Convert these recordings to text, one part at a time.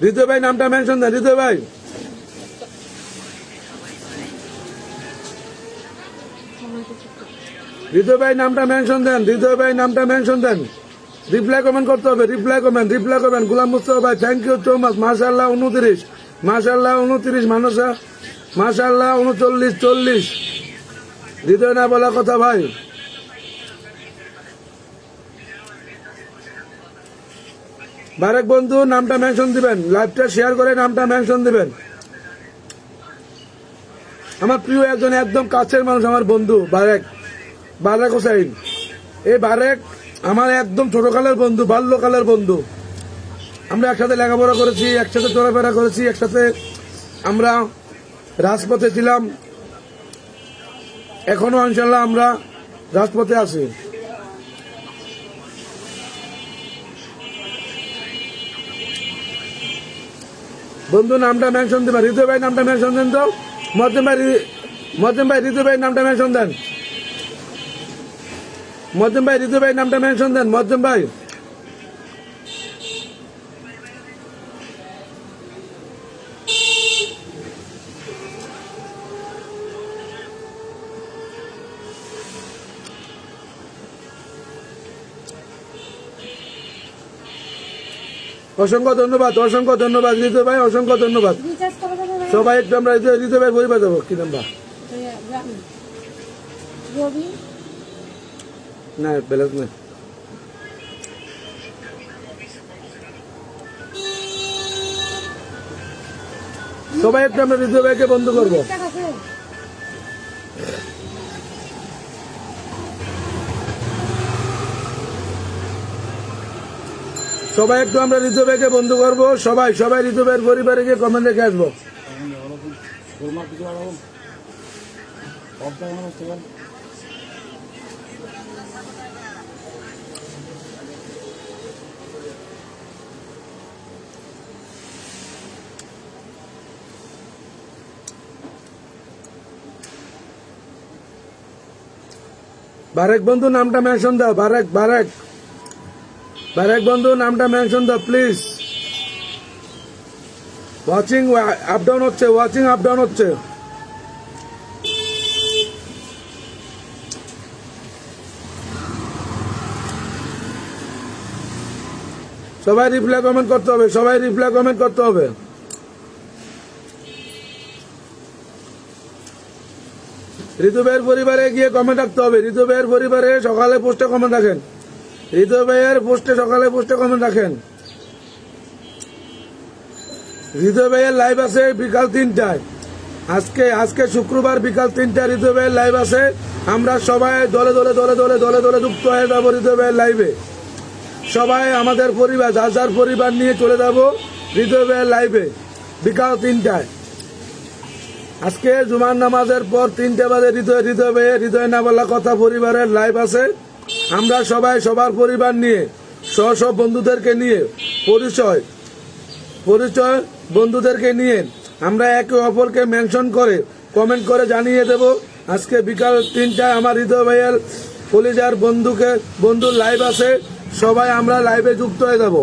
হৃদয় ভাই নামটা মেনশন দেন, হৃদয় ভাই। হৃদয় ভাই নামটা মেনশন দেন, হৃদয় ভাই নামটা মেনশন দেন। রিপ্লাই কমেন্ট করতে হবে, রিপ্লাই কমেন্ট। গোলাম মুস্তফা ভাই থ্যাংক ইউ সো মাচ। মাশাআল্লাহ 29, মাশাআল্লাহ 29, মানুষা মাশাআল্লাহ 39, 40। হৃদয় না বলা কথা ভাই। বারেক বন্ধু নামটা মেনশন দিবেন, লাইভটা শেয়ার করে নামটা মেনশন দিবেন। আমার প্রিয় একজন একদম কাছের মানুষ, আমার বন্ধু বারেক হোসাইন। এই বারেক আমার একদম ছোটকালের বন্ধু, বাল্যকালের বন্ধু। আমরা একসাথে লেখাপড়া করেছি, একসাথে চলাফেরা করেছি, একসাথে আমরা রাজপথে ছিলাম, এখনো ইনশাল্লাহ আমরা রাজপথে আছি। বন্ধু নামটা মেনশন দেবেন, হৃদয় ভাই নামটা মেনশন দেন তো। মজ্জেম ভাই হৃদয় ভাই নামটা মেনশন দেন, মজ্জেম ভাই হৃদয় ভাই নামটা মেনশন দেন, মজ্জেম ভাই। অসংখ্য ধন্যবাদ, অসংখ্য ধন্যবাদ হৃদয় ভাই, অসংখ্য ধন্যবাদ। সবাই একটু আমরা হৃদয় ভাই পরিবার দেবো কি নাম্বার না ব্যালেন্স নেই। সবাই একটু আমরা হৃদয় ভাইকে বন্ধ করবো। সবাই একটু আমরা হৃদয় ভাইকে বন্ধ করবো। সবাই হৃদয় ভাইয়ের পরিবারে গিয়ে কমেন্ট রেখে আসবো। বারেক বন্ধু নামটা মেনশন দাও, বারেক বন্ধু নামটা মেনশন দাও প্লিজ। ওয়াচিং আপ ডাউন হচ্ছে, সবাই রিপ্লাই কমেন্ট করতে হবে, ঋতু ভাইয়ের পরিবারে গিয়ে কমেন্ট রাখতে হবে। ঋতু ভাইয়ের পরিবারে সকালে পোস্টে কমেন্ট রাখেন, হৃদয় ভাইয়ের সকালে পোস্টে কমেন্ট রাখেন। হৃদয় ভাইয়ের লাইভ আছে বিকাল 3টায়, আজকে শুক্রবার বিকাল 3টায় হৃদয় ভাইয়ের লাইভ আছে। আমরা সবাই দলে যুক্ত হয়ে যাবো হৃদয় ভাইয়ের লাইভে। সবাই আমাদের পরিবার, যার পরিবার নিয়ে চলে যাব হৃদয় ভাইয়ের লাইভে বিকাল 3টায়। আজকে জুমার নামাজের পর 3টা বাজে হৃদয় না বলা কথা পরিবারের লাইভ আছে। আমরা সবাই সবার পরিবার নিয়ে সব বন্ধুদেরকে নিয়ে পরিচয় বন্ধুদেরকে নিয়ে আমরা একে অপরকে মেনশন করে কমেন্ট করে জানিয়ে দেব আজকে বিকাল 3টায় আমার হৃদয় ভাইয়ের কলিজার বন্ধুর লাইভ আছে। সবাই আমরা লাইভে যুক্ত হয়ে যাব।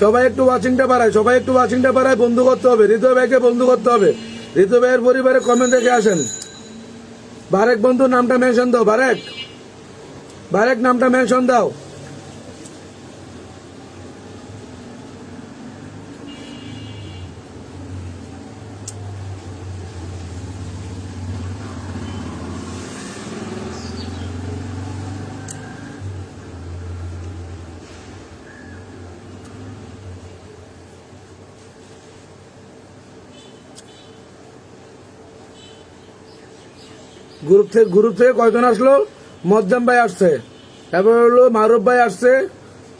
সবাই একটু ওয়াচিংটা বাড়ায়, বন্ধু করতে হবে, হৃদয় ভাইকে বন্ধু করতে হবে। হৃদয় ভাইয়ের পরিবারে কমেন্ট রেখে আসেন। বারেক বন্ধু নামটা মেনশন দাও, বারেক নামটা মেনশন দাও। গ্রুপ থেকে কয়জন আসলো? মজ্জাম ভাই আসছে, তারপর হলো মারুফ ভাই আসছে,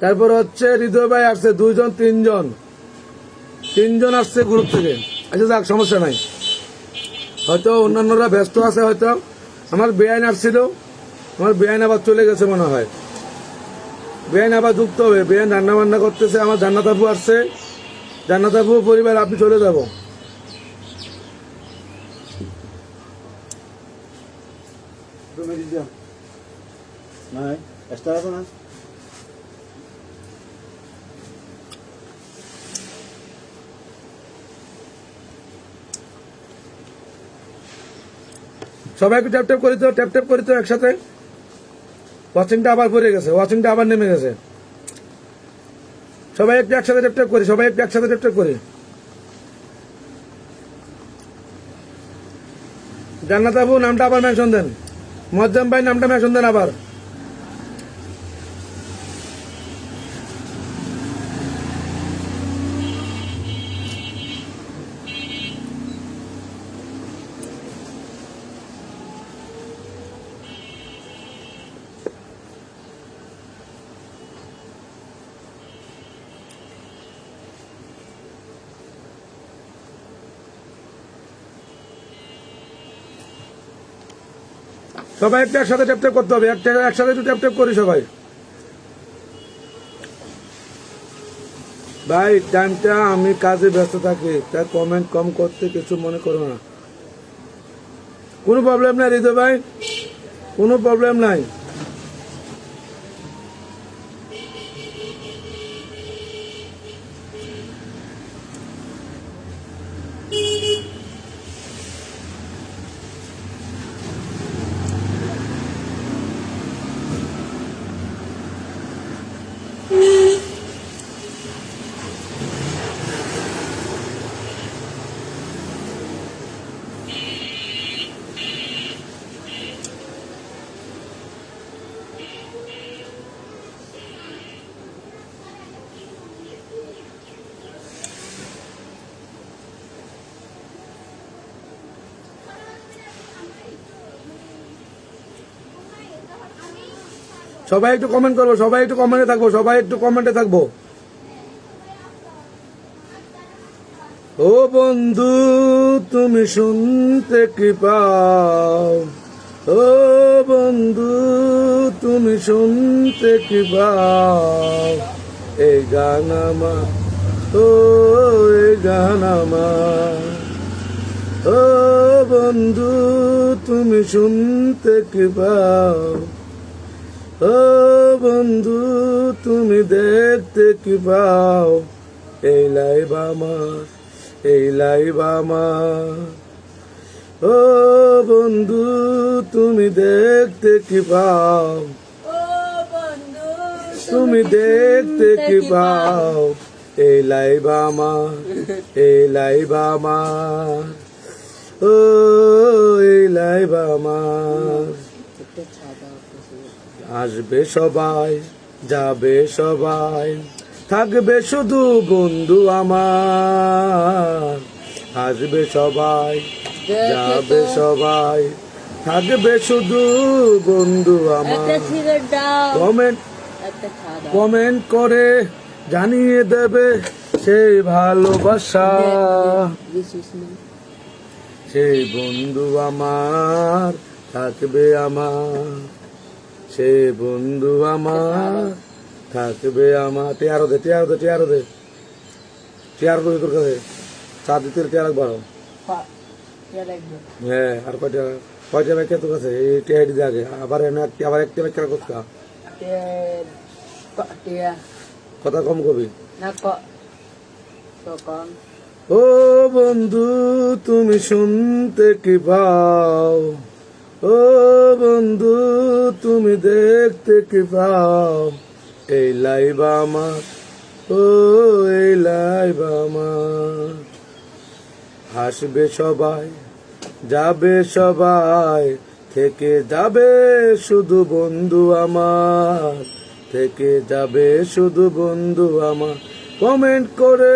তারপর হচ্ছে হৃদয় ভাই আসছে, 2 জন 3 জন আসছে গ্রুপ থেকে। আচ্ছা যাক, সমস্যা নাই, হয়তো অন্যান্যরা ব্যস্ত আছে, হয়তো আমার বেআইন আসছিল, আমার বেআইন আবার চলে গেছে মনে হয়, বেআইন আবার যুক্ত হবে। বেআইন রান্না বান্না করতেছে, আমার জান্নাত আপু আসছে, জান্নাত আপু পরিবার আপনি চলে যাব। নাই এক্সট্রা আছে না? সবাই একটু ট্যাপ ট্যাপ করি তো, ট্যাপ ট্যাপ করি তো একসাথে। ওয়াচিংটা আবার পড়ে গেছে, ওয়াচিংটা আবার নেমে গেছে। সবাই একটু একসাথে ট্যাপ ট্যাপ করি, সবাই একটু একসাথে ট্যাপ ট্যাপ করি। জান্নাত আপু নামটা আবার মেনশন দেন, মোয়াজ্জেম ভাই নামটা মেনশন দেন আবার। সবাই একটু একসাথে ট্যাপ ট্যাপ করতে হবে, একসাথে একটু ট্যাপ ট্যাপ করি সবাই। ভাই টাইমটা আমি কাজে ব্যস্ত থাকি, তাই কমেন্ট কম করতে কিছু মনে করো না। কোনো প্রবলেম নাই হৃদয় ভাই, কোনো প্রবলেম নাই। সবাই একটু কমেন্ট করবো, সবাই একটু কমেন্টে থাকবো, সবাই একটু কমেন্টে থাকবো। ও বন্ধু তুমি শুনতে কি পাও, ও বন্ধু তুমি শুনতে কি পাও, এই গান আমার, ও এই গান আমার, ও বন্ধু তুমি শুনতে কি পাও, ও বন্ধু তুমি দেখতে কি পাও, এই লাইভ আমার, এই লাইভ আমার, ও বন্ধু তুমি দেখতে কি পাও, তুমি দেখতে কি পাও, এই লাইভ আমার, এই লাইভ আমার, ও এই লাইভ আমার। আসবে সবাই যাবে সবাই, থাকবে শুধু বন্ধু আমার। আসবে সবাই যাবে সবাই, থাকবে শুধু বন্ধু আমার। কমেন্ট করে জানিয়ে দেবে সেই ভালোবাসা, সেই বন্ধু আমার থাকবে আমার, সে বন্ধু আমার থাকবে আমার। টিয়ারো দে, টিয়ারো দে, টিয়ারো দে, টিয়ারো দে তোর কাছে। চা দিতে টিয়ার রাখবো। হ্যাঁ আর কয়টা কয়টা ব্যাগ তোর কাছে? এই টিয়ারি দিয়ে আগে আবার আবার একটা ব্যাগ কেনা করতে কথা কম কবি। ও বন্ধু তুমি শুনতে কি পাও, ও বন্ধু তুমি দেখতে কি পাও, এই লাইভ আমার, ও এই লাইভ আমার। হাসবে সবাই যাবে সবাই, থেকে যাবে শুধু বন্ধু আমার, থেকে যাবে শুধু বন্ধু আমার। কমেন্ট করে